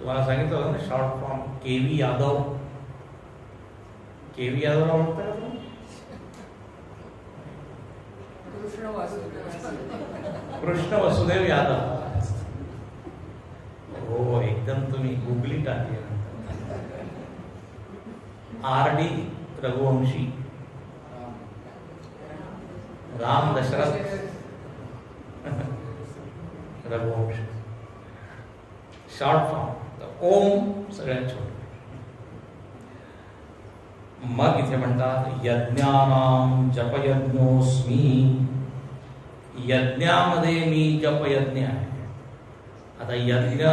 तुम्हाला सांगितलं होतं ना. Short form KV Yadav. KV यादवला म्हणता का तुम्ही? कृष्ण वसुदेव यादव. हो, एकदम तुम्ही गुगली टाकली. RD Raghuvanshi. Ram Dasharath Raghuvansh. Short form. Om सगळ्यात छोट. मग इथे म्हणतात यज्ञानाम जपयज्ञोस्मी. यज्ञामध्ये मी जपयज्ञ आहे. आता यज्ञ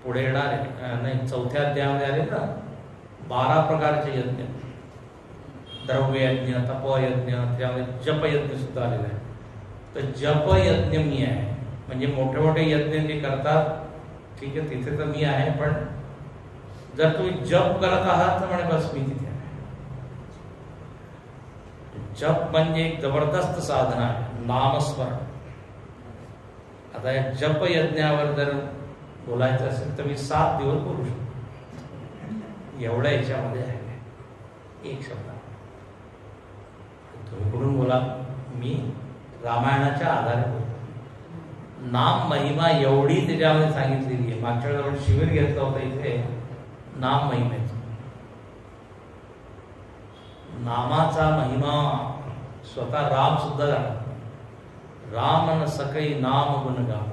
पुढे येणार आहे. नाही, 4थ्या अध्यायामध्ये आले ना 12 प्रकारचे यज्ञ. द्रव्ययज्ञ, तपयज्ञ, त्यामध्ये जपयज्ञ सुद्धा आलेला आहे. तर जपयज्ञ मी आहे. म्हणजे मोठे मोठे यज्ञ जे करतात, ठीक आहे, तिथे तर मी आहे. पण जर तुम्ही जप करत आहात तर म्हणे बस मी तिथे आहे. जप म्हणजे एक जबरदस्त साधना आहे. नामस्मरण. आता या जप यज्ञावर जर बोलायचं असेल तर मी 7 दिवस बोलू शकतो. एवढ्या याच्यामध्ये आहे एक शब्द. तुम्ही कुठून बोला? मी रामायणाच्या आधारे बोलतो. नाम महिमा एवढी त्याच्यामध्ये सांगितलेली आहे. मागच्या वेळेला आपण शिबिर घेतलं होतं इथे नाम महिमेचं. नामाचा महिमा स्वतः राम सुद्धा जाणत. राम न सकै नाम गुण गाव.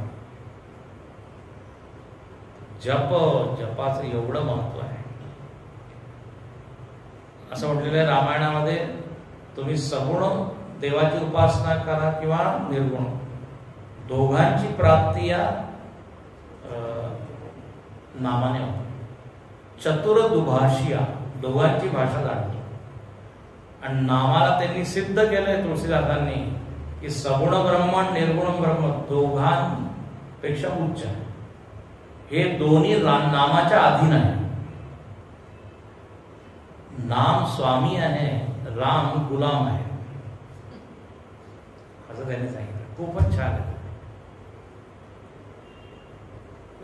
जपाचं एवढं महत्व आहे. असं म्हटलेलं आहे रामायणामध्ये, तुम्ही सगुण देवाची उपासना करा किंवा निर्गुण, दोघांची प्राप्ती या नामाने होते. चतुर दुभाषिया, दोघांची भाषा जाणतो. आणि नामाला त्यांनी सिद्ध केलंय तुळशीदासांनी की सगुण ब्रह्म निर्गुण ब्रह्म दोघांपेक्षा उच्च आहे. हे दोन्ही नामाच्या अधीन आहे. नाम स्वामी आहे, राम गुलाम आहे, असं त्यांनी सांगितलं. खूपच छान आहे.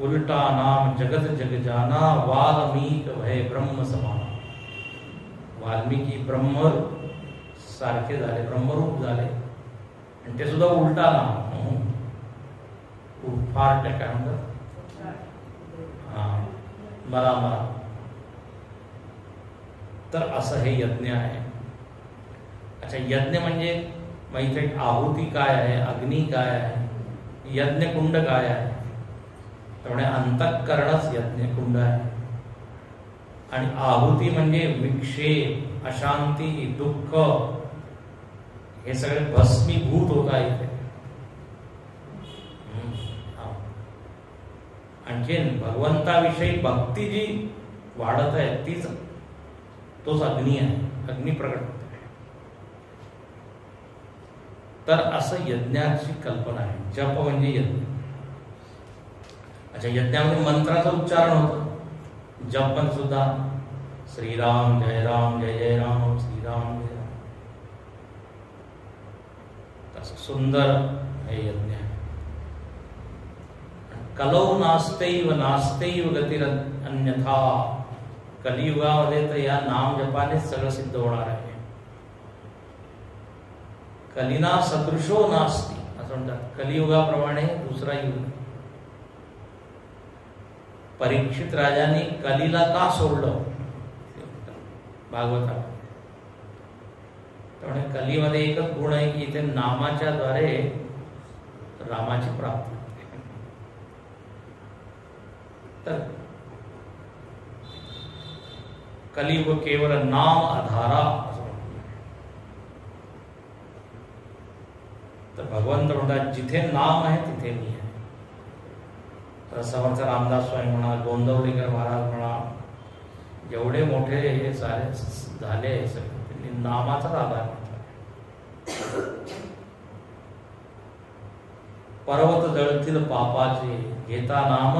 उलटा नाम जगत जग जाना, वाल्मीक भय ब्रह्म समान. वाल्मिकी ब्रह्म सारखे झाले, ब्रह्मरूप झाले, आणि ते सुद्धा उलटा नाम. फार काय म्हणतात, मला मला. तर असं हे यज्ञ आहे. अच्छा, यज्ञ म्हणजे मग इथे आहुती काय आहे, अग्नी काय आहे, यज्ञकुंड काय आहे? त्यामुळे अंतःकरणच यज्ञकुंड आहे. आणि आहुती म्हणजे विक्षेप, अशांती, दुःख हे सगळे भस्मीभूत होत आहे. आणखीन भगवंताविषयी भक्ती जी वाढत आहे तीच तोच अग्नी आहे, अग्नी प्रकट होते. तर असं यज्ञाची कल्पना आहे. जप म्हणजे यज्ञ. अच्छा, यज्ञामध्ये मंत्राचं उच्चारण होतं. जप पण सुद्धा श्रीराम जय राम जय जय राम श्रीराम जय राम. तसं सुंदर हे यज्ञ आहे. कलौ नास्त्यैव नास्त्यैव गतिर अन्यथा. कलियुगामध्ये तर या नाम जपानेच सगळं सिद्ध होणार आहे. कलिना सदृशो नास्ती असं म्हणतात. कलियुगाप्रमाणे दुसरा युग नाही. परीक्षित राजांनी कलीला का सोडलं भागवतात. त्यामुळे कलीमध्ये एकच गुण आहे की इथे नामाच्या द्वारे रामाची प्राप्ती होते. तर कलियुग केवळ नाम आधारा असं म्हणतात. तर भगवंत म्हणतात जिथे नाम आहे तिथे मी आहे. तर समर्थ रामदास स्वामी म्हणा, गोंदवलेकर महाराज म्हणा, जेवढे मोठे हे झाले सगळे नामाचाच आधार. पर्वत जळतील पापाचे घेता नाम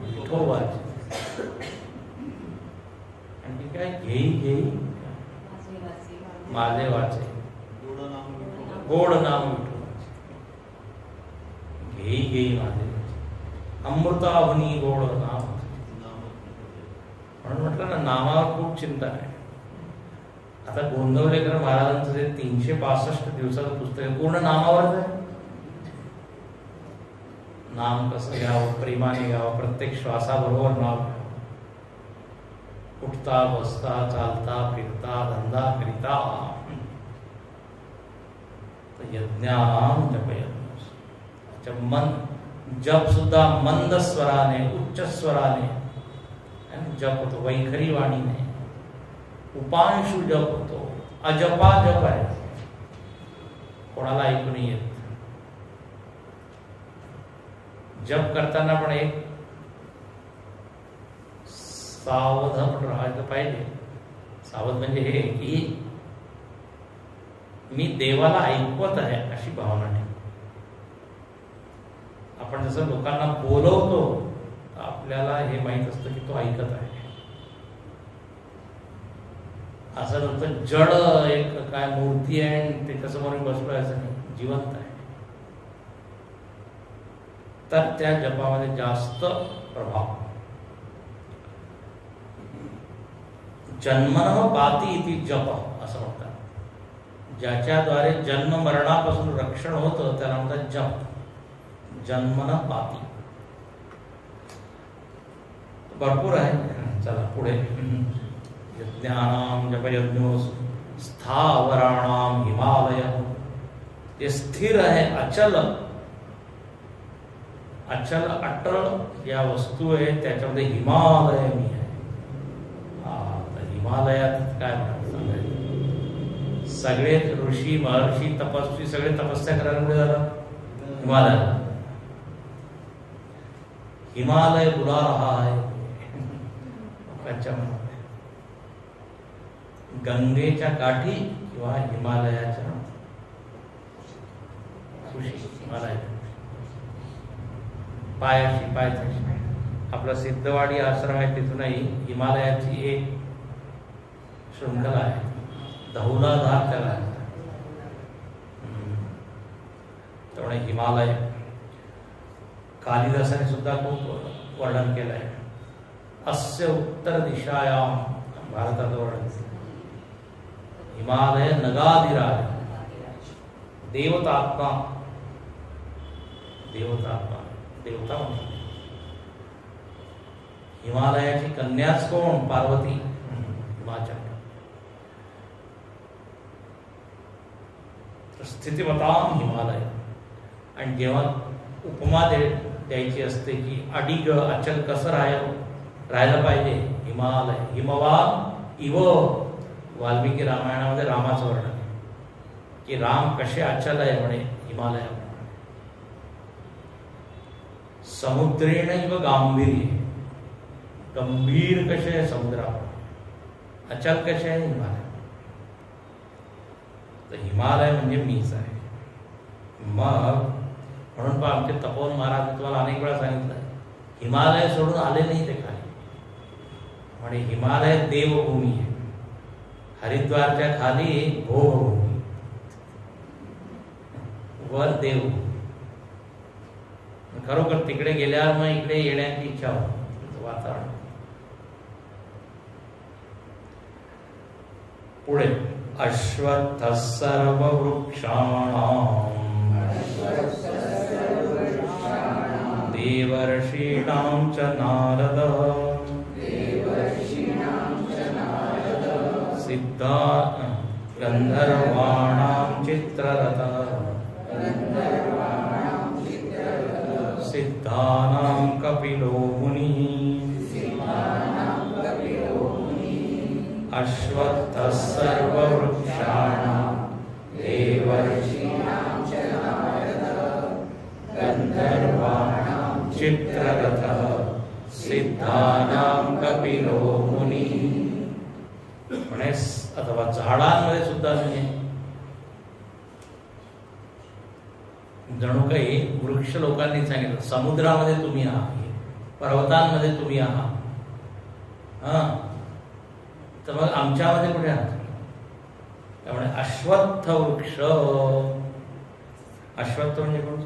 विठोबाचे. आणि काय घेई घेई माझे वाचे गोड नाम विठोबाचे. घेई घेई माझे अमृतावनी गोड नाम. म्हणून म्हटलं ना, नामावर खूप चिंता आहे. आता गोंदवलेकर महाराजांचं जे 365 दिवसाचं पुस्तक आहे पूर्ण नामावरच आहे. नाम कसं घ्यावं, प्रेमाने घ्यावं, प्रत्येक श्वासाबरोबर नाव घ्यावं. उठता बसता चालता फिरता धंदा करिता. यज्ञानाम जपयज्ञ. मन जप सुद्धा मंद स्वराने, उच्च स्वराने जप होतो. वैखरी वाणीने. उपांशु जप होतो. अजपा जप आहे, कोणाला ऐकू नाही येत. जप करताना पण एक सावधान राहायला पाहिजे. सावध म्हणजे हे की मी देवाला ऐकवत आहे अशी भावना नाही. आपण जसं लोकांना बोलवतो आपल्याला हे माहित असतं की तो ऐकत आहे. असं नव्हतं जड एक काय मूर्ती आहे आणि त्याच्यासमोर बसलोय असं नाही, जिवंत आहे. तर त्या जपामध्ये जास्त प्रभाव. जन्मनः पाती इति जप असं म्हणतात. ज्याच्याद्वारे जन्म मरणापासून रक्षण होतं त्याला म्हणतात जप. जन्मनः पाती भरपूर आहे. चला पुढे. यज्ञानाम जपयज्ञो स्थावराणाम हिमालय. ते स्थिर आहे, अचल. अचल अटळ या वस्तू आहे त्याच्यामध्ये हिमालय मी आहे. हिमालयात काय म्हणतात, सगळे ऋषी महर्षी तपस्वी सगळे तपस्या करायला पुढे झालं हिमालय. हिमालय बुला रहा है. गंगेच्या काठी किंवा हिमालयाच्या हिमालय पायाशी पायथ्याशी. आपला सिद्धवाडी आश्रम आहे तिथूनही हिमालयाची एक शृंखला आहे. धौलाधार त्याला. त्यामुळे हिमालय कालिदासाने सुद्धा खूप वर्णन केलं आहे. अस्य उत्तर दिशायाम भारतात वर्णन. हिमालय नगाधिराज. देवतात्मा. देवतात्मा देवता म्हणतात. हिमालयाची कन्याच कोण? पार्वती. हिमाचल. स्थितिमताम हिमालय. आणि जेव्हा उपमा द्यायची असते की अडिग अचल कसं राहायला पाहिजे. हिमालय हिमवान इव. वाल्मिकी रामायणामध्ये रामाचं वर्णन आहे की राम कसे अचल आहे म्हणे हिमालयाप्रमाणे. समुद्रेण इव गांभीर्य. गंभीर कसे आहे समुद्राप्रमाणे, अचल कसे आहे हिमालय. तर हिमालय म्हणजे मीच आहे. मग म्हणून आमचे तपोवन महाराज तुम्हाला अनेक वेळा सांगितलं हिमालय सोडून आले नाही ते खाली. म्हणजे हिमालय देवभूमी आहे. हरिद्वारच्या खाली भोगभूमी, वर देवभूमी. खरोखर तिकडे गेल्यावर मग इकडे येण्याची इच्छा होती. वातावरण पुढे अश्वत्थ सर्व वृक्षाणां देवर्षीणां च नारद सिद्धा गंधर्वाणां चित्ररथ सिद्धानां कपिलो मुनिः अश्वत्थः सर्ववृक्षाणां देवर्षीणां च नारदः गंधर्वाणां चित्ररथः सिद्धानां कपिलो मुनिः. म्हणे अथवा झाडांमध्ये सुद्धा नाही, जणू काही वृक्ष लोकांनी सांगितलं. समुद्रामध्ये तुम्ही आहात, पर्वतांमध्ये तुम्ही आहात, हा तर मग आमच्यामध्ये कुठे आहात. त्यामुळे अश्वत्थ वृक्ष. अश्वत्थ म्हणजे कोण?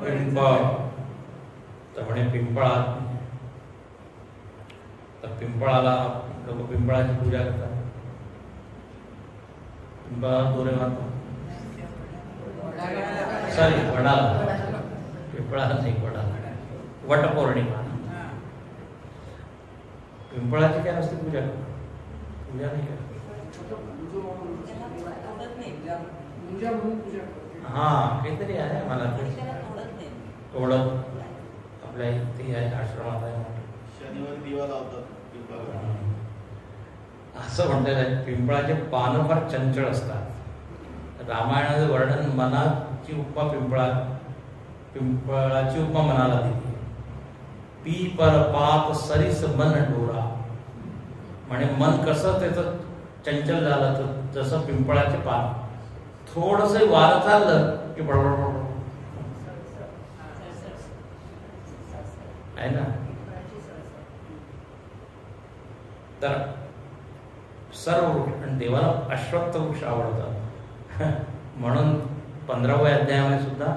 पिंपळ. तर म्हणे पिंपळात. तर पिंपळाला लोक पिंपळाची पूजा करतात. पिंपळाला दोरे मारतात. सॉरी, वडाला. पिंपळाला नाही, वडाला. वटपौर्णिमा. पिंपळाची काय नसते पूजा. पूजा नाही करत. हा काहीतरी आहे मला तोडत. आपल्या इथे आहे, आश्रमात आहे. शनिवारी दिवा लावतात. असं म्हणतात पिंपळाचे पानं फार चंचल असतात. रामायणाचं वर्णन मनाची उपमा पिंपळाची उपमा मनाला दिली. पी पर पाप सरीस मन डोरा. म्हणजे मन कसं त्याचं चंचल झालं तर जसं पिंपळाचे पान थोडस वारं चाललं की बडबड आहे ना. तर सर्व वृक्ष, आणि देवाला अश्वत्थ वृक्ष आवडतात म्हणून 15व्या अध्यायामध्ये सुद्धा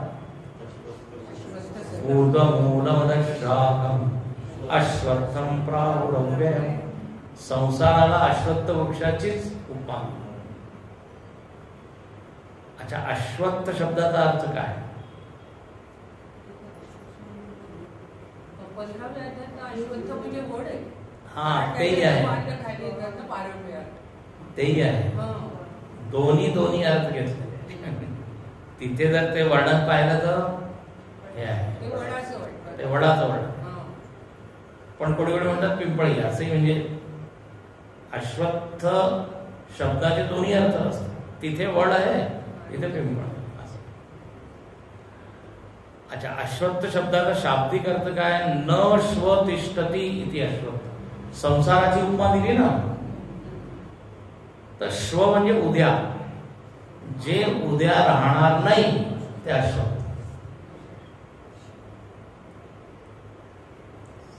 ऊर्ध्वमूलमदशाकम् अश्वत्थं प्राहुरव्ययम्. संसाराला अश्वत्थ वृक्षाचीच उपमा. अच्छा, अश्वत्थ शब्दाचा अर्थ काय? हा, तेही आहे, तेही आहे. दोन्ही अर्थ घेतले. तिथे जर ते वर्णन पाहिलं तर हे आहे, ते वडाचं वर्णन. पण कोणी म्हणतात पिंपळी असंही. म्हणजे अश्वत्थ शब्दाचे दोन्ही अर्थ असतात. तिथे वड आहे, तिथे पिंपळ. अच्छा, अश्वत्थ शब्दाचा शाब्दिक अर्थ काय? न श्व तिष्ठती इति अश्वत्थ. संसाराची उपमा दिली ना, तर श्व म्हणजे उद्या, जे उद्या राहणार नाही ते अश्वत्थ.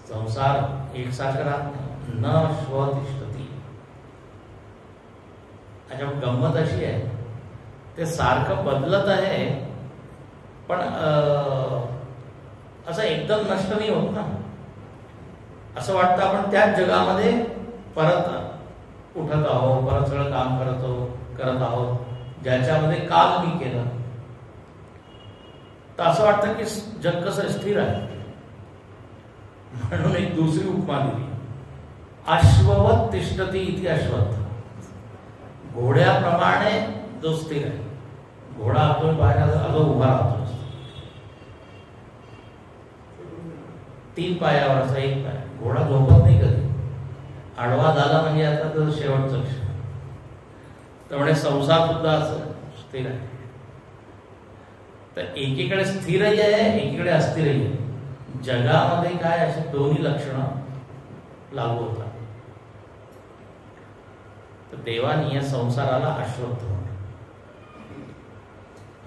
संसार एकसारखं राहत नाही. न श्व तिष्ठती. अच्छा, गंमत अशी आहे ते सारखं बदलत आहे, पण असं एकदम नष्ट नाही होत ना. असं वाटतं आपण त्याच जगामध्ये परत उठत आहोत, परत सगळं काम करत आहोत ज्याच्यामध्ये काल मी केलं. तर असं वाटतं की जग कसं स्थिर आहे. म्हणून एक दुसरी उपमा दिली. अश्ववत तिष्ठती इति अश्वत्थ. घोड्याप्रमाणे जो स्थिर आहे. घोडा आपण बाहेर आलो उभा राहतो. 3 पायावरचा 1 पाय. घोडा झोपत नाही कधी. आडवा झाला म्हणजे आता तर शेवटचं क्षण. त्यामुळे संसार सुद्धा असं स्थिर आहे. तर एकीकडे स्थिरही आहे, एकीकडे अस्थिरही आहे. जगामध्ये काय असे दोन्ही लक्षणं लागू होतात. तर देवानी या संसाराला अश्वत्थ म्हटलं.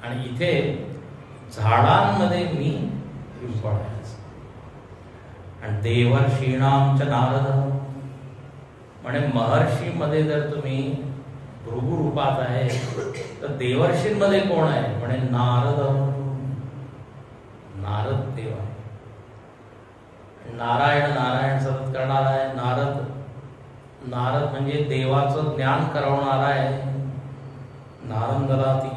आणि इथे झाडांमध्ये मी पिंपळायचं. आणि देवर्षीणांच्या नारद म्हणे महर्षीमध्ये जर तुम्ही भृगु रूपात आहे तर देवर्षींमध्ये कोण आहे म्हणे नारद. नारद देव आहे. नारायण नारायण सतत करणारा आहे. नारद नारद म्हणजे देवाचं ज्ञान करवणारा आहे. नारंदराती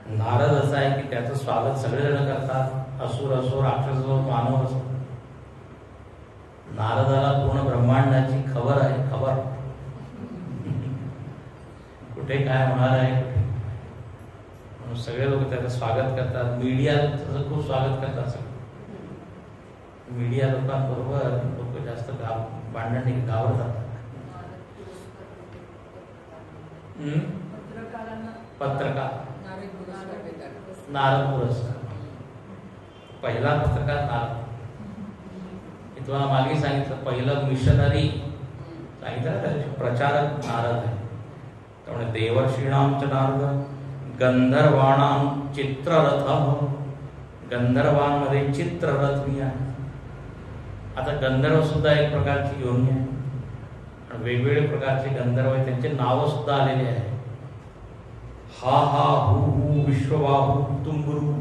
नारद असा आहे की त्याचं स्वागत सगळेजण करतात. असुर असो, राक्षस असो, मानव असो. नारदाला पूर्ण ब्रह्मांडाची खबर आहे. खबर कुठे काय होणार आहे, कुठे म्हणून सगळे लोक त्याचं स्वागत करतात. मीडिया त्याचं खूप स्वागत करतात. मीडिया लोकांबरोबर लोक जास्त भांडण घाबरतात. पत्रकार नारद पुरस्कार. पहिला पत्रकार नारद. मी तुम्हाला मागे सांगितलं पहिलं मिशनरी सांगितलं त्याचे प्रचारक नारद आहे. त्यामुळे देवर्षीणांच नारद, गंधर्वाणां चित्ररथ. गंधर्वांमध्ये चित्ररथ मी आहे. आता गंधर्व सुद्धा एक प्रकारची योनी आहे. वेगवेगळे प्रकारचे गंधर्व आहेत. त्यांचे नाव सुद्धा आलेले आहे. हा हा हु हु विश्वबाहू तुम्बुरू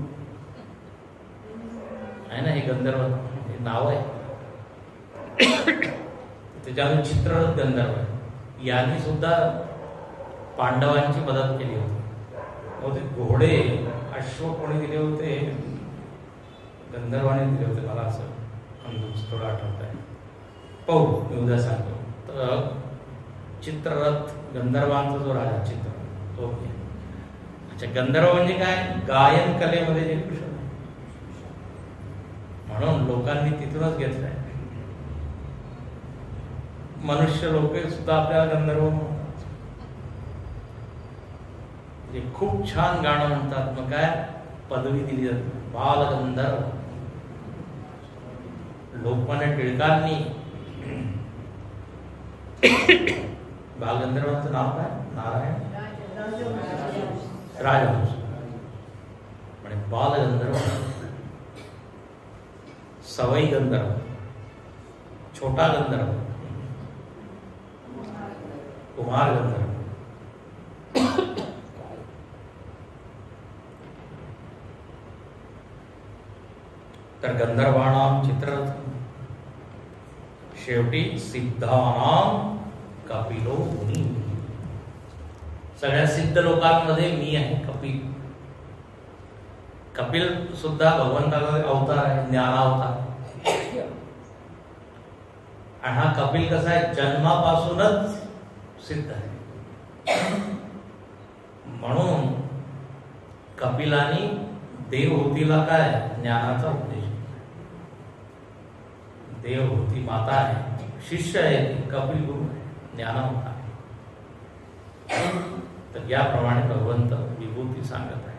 आहे ना, हे गंधर्व हे नाव आहे. त्याच्यामध्ये चित्ररथ गंधर्व आहे. यांनी सुद्धा पांडवांची मदत केली होती. घोडे अश्व कोणी दिले होते? गंधर्वाने दिले होते. मला असं थोडं आठवत आहे. पाहू मी उद्या सांगतो. तर चित्ररथ गंधर्वांचा जो राजा चित्ररथ तो. अच्छा, गंधर्व म्हणजे काय? गायन कलेमध्ये जे कुशल आहे. म्हणून लोकांनी तिथूनच घेतलंय. मनुष्य लोक सुद्धा आपल्याला गंधर्व म्हणतात. खूप छान गाणं म्हणतात. मग काय पदवी दिली जाते बालगंधर्व. लोकमान्य टिळकांनी बालगंधर्वांचं नाव काय? नारायण राजहंस म्हणजे बालगंधर्व. सवई गंधर्व, छोटा गंधर्व, कुमार गंधर्व. तर गंधर्वाणां चित्ररथ. शेवटी सिद्धानां कपिलो मुनी. सगळ्या सिद्ध लोकांमध्ये मी आहे कपिल. कपिल सुद्धा भगवंताचा अवतार आहे, ज्ञानावतार. आणि हा कपिल कसा आहे? जन्मापासूनच सिद्ध आहे. म्हणून कपिलानी देवहूतीला काय ज्ञानाचा उपदेश. देवहूती माता आहे, शिष्य आहे, कपिल गुरु ज्ञानावतार. तर याप्रमाणे भगवंत विभूती सांगत आहे.